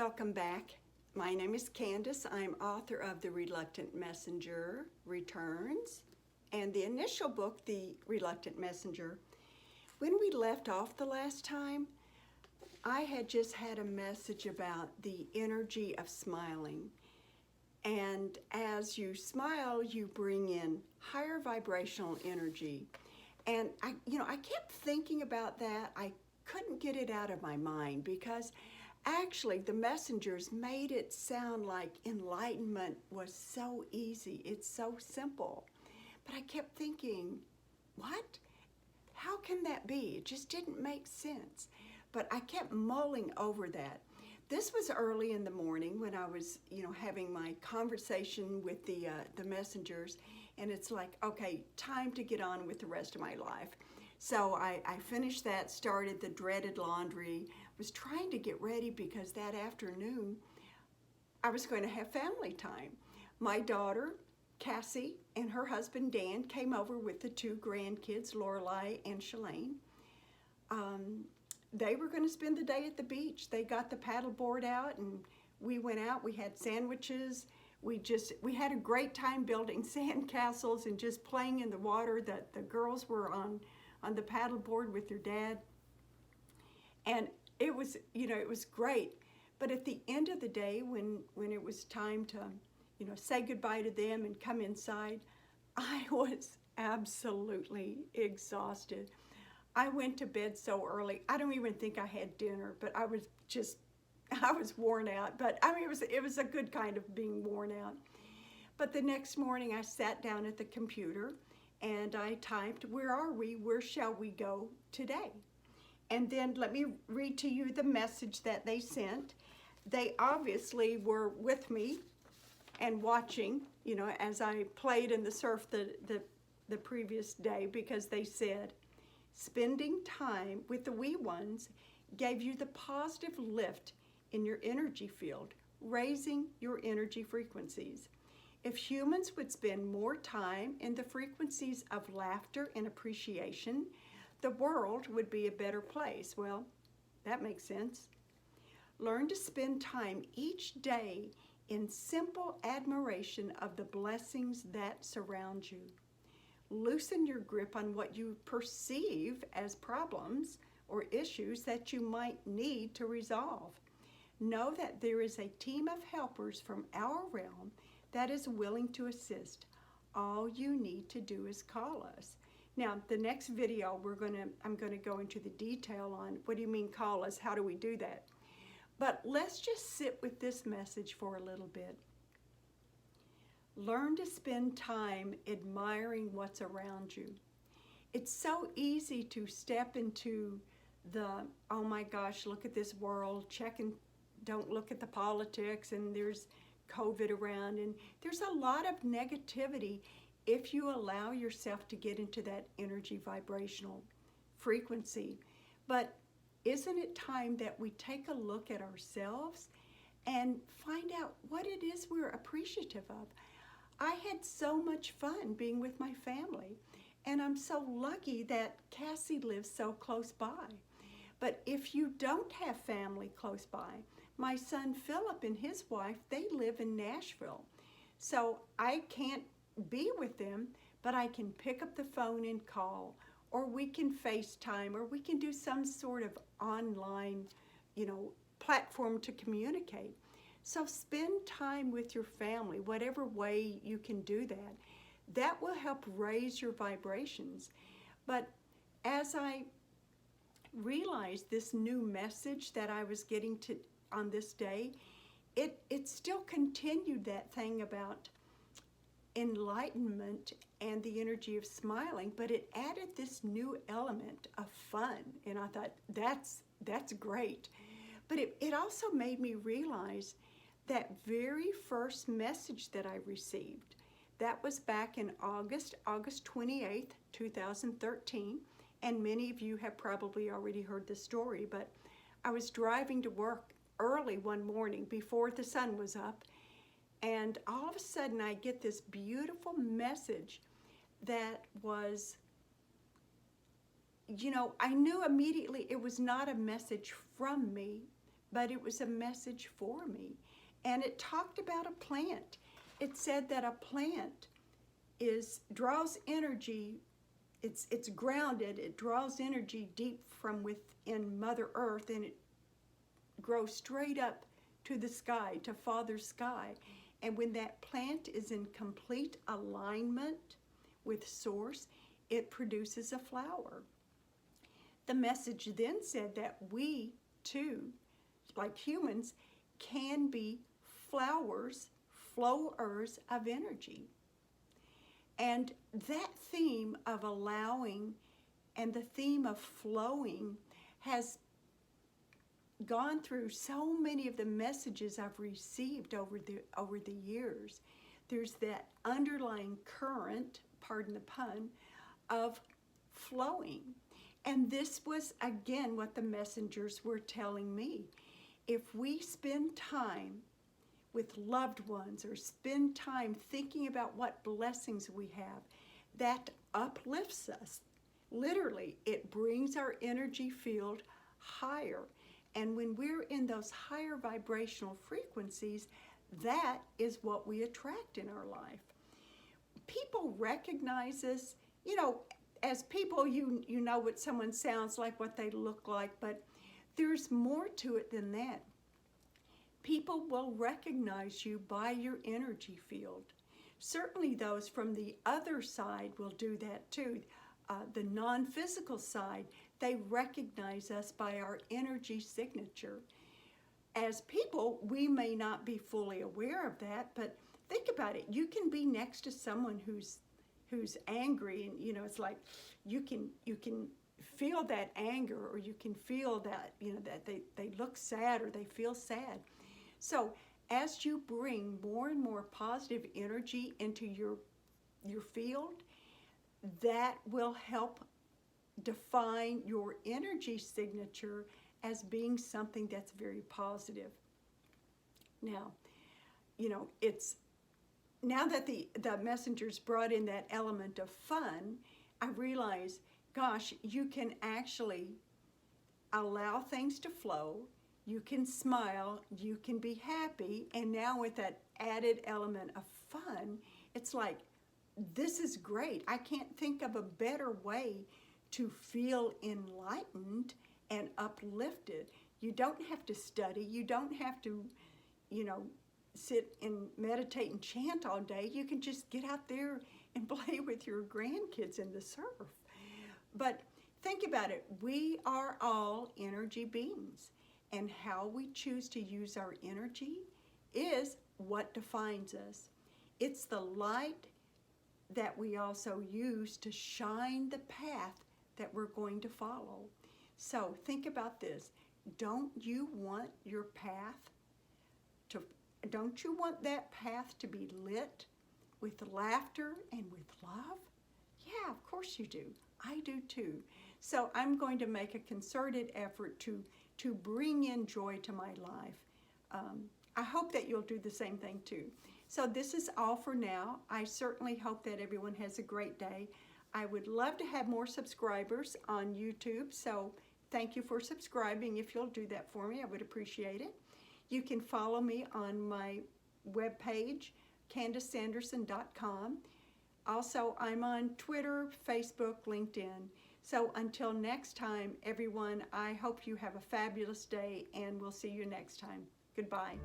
Welcome back. My name is Candice. I'm author of The Reluctant Messenger Returns and the initial book, The Reluctant Messenger. When we left off the last time, I had just had a message about the energy of smiling. And as you smile, you bring in higher vibrational energy. And I kept thinking about that. I couldn't get it out of my mind because actually the messengers made it sound like enlightenment was so easy. It's so simple. But I kept thinking, what? How can that be? It just didn't make sense. But I kept mulling over that. This was early in the morning when I was, having my conversation with the messengers, and it's like, okay, time to get on with the rest of my life. So I finished that, started the dreaded laundry, was trying to get ready because that afternoon I was going to have family time. My daughter, Cassie, and her husband, Dan, came over with the two grandkids, Lorelei and Shalane. They were going to spend the day at the beach. They got the paddle board out and we went out. We had sandwiches. We had a great time building sand castles and just playing in the water. The girls were on the paddle board with their dad. And it was great. But at the end of the day, when it was time to, say goodbye to them and come inside, I was absolutely exhausted. I went to bed so early. I don't even think I had dinner, but I was worn out. But I mean, it was a good kind of being worn out. But the next morning I sat down at the computer and I typed, where are we? Where shall we go today? And then let me read to you the message that they sent. They obviously were with me and watching, as I played in the surf the previous day, because they said, spending time with the wee ones gave you the positive lift in your energy field, raising your energy frequencies. If humans would spend more time in the frequencies of laughter and appreciation, the world would be a better place. Well, that makes sense. Learn to spend time each day in simple admiration of the blessings that surround you. Loosen your grip on what you perceive as problems or issues that you might need to resolve. Know that there is a team of helpers from our realm that is willing to assist. All you need to do is call us. Now, the next video, I'm going to go into the detail on what do you mean call us, how do we do that? But let's just sit with this message for a little bit. Learn to spend time admiring what's around you. It's so easy to step into the, oh my gosh, look at this world, don't look at the politics, and there's COVID around, and there's a lot of negativity if you allow yourself to get into that energy vibrational frequency. But isn't it time that we take a look at ourselves and find out what it is we're appreciative of? I had so much fun being with my family, and I'm so lucky that Cassie lives so close by. But if you don't have family close by, my son Philip and his wife, they live in Nashville. So I can't be with them, but I can pick up the phone and call, or we can FaceTime, or we can do some sort of online, platform to communicate. So spend time with your family, whatever way you can do that. That will help raise your vibrations. But as I realized this new message that I was getting to on this day, it still continued that thing about enlightenment and the energy of smiling, but it added this new element of fun. And I thought, that's great. But it also made me realize that very first message that I received, that was back in August 28th, 2013. And many of you have probably already heard the story, but I was driving to work early one morning before the sun was up, and all of a sudden I get this beautiful message that was, I knew immediately it was not a message from me, but it was a message for me. And it talked about a plant. It said that a plant draws energy. It's grounded. It draws energy deep from within Mother Earth, and it grows straight up to the sky, to Father Sky. And when that plant is in complete alignment with Source, it produces a flower. The message then said that we too, like humans, can be flowers, flowers of energy. And that theme of allowing and the theme of flowing has gone through so many of the messages I've received over the years. There's that underlying current, pardon the pun, of flowing. And this was, again, what the messengers were telling me. If we spend time with loved ones or spend time thinking about what blessings we have, that uplifts us. Literally, it brings our energy field higher. And when we're in those higher vibrational frequencies, that is what we attract in our life. People recognize us, as people, you know what someone sounds like, what they look like, but there's more to it than that. People will recognize you by your energy field. Certainly those from the other side will do that too. The non-physical side, they recognize us by our energy signature. As people, we may not be fully aware of that, but think about it. You can be next to someone who's angry, and it's like you can feel that anger, or you can feel that that they look sad or they feel sad. So as you bring more and more positive energy into your field, that will help define your energy signature as being something that's very positive. Now, it's now that the messengers brought in that element of fun, I realize, gosh, you can actually allow things to flow. You can smile, you can be happy, and now with that added element of fun, it's like, this is great. I can't think of a better way to feel enlightened and uplifted. You don't have to study. You don't have to, sit and meditate and chant all day. You can just get out there and play with your grandkids in the surf. But think about it. We are all energy beings. And how we choose to use our energy is what defines us. It's the light that we also use to shine the path that we're going to follow. So think about this. Don't you want that path to be lit with laughter and with love? Yeah, of course you do. I do too. So I'm going to make a concerted effort to bring in joy to my life. I hope that you'll do the same thing too. So this is all for now. I certainly hope that everyone has a great day. I would love to have more subscribers on YouTube, so thank you for subscribing. If you'll do that for me, I would appreciate it. You can follow me on my webpage, CandiceSanderson.com. Also, I'm on Twitter, Facebook, LinkedIn. So until next time, everyone, I hope you have a fabulous day, and we'll see you next time. Goodbye.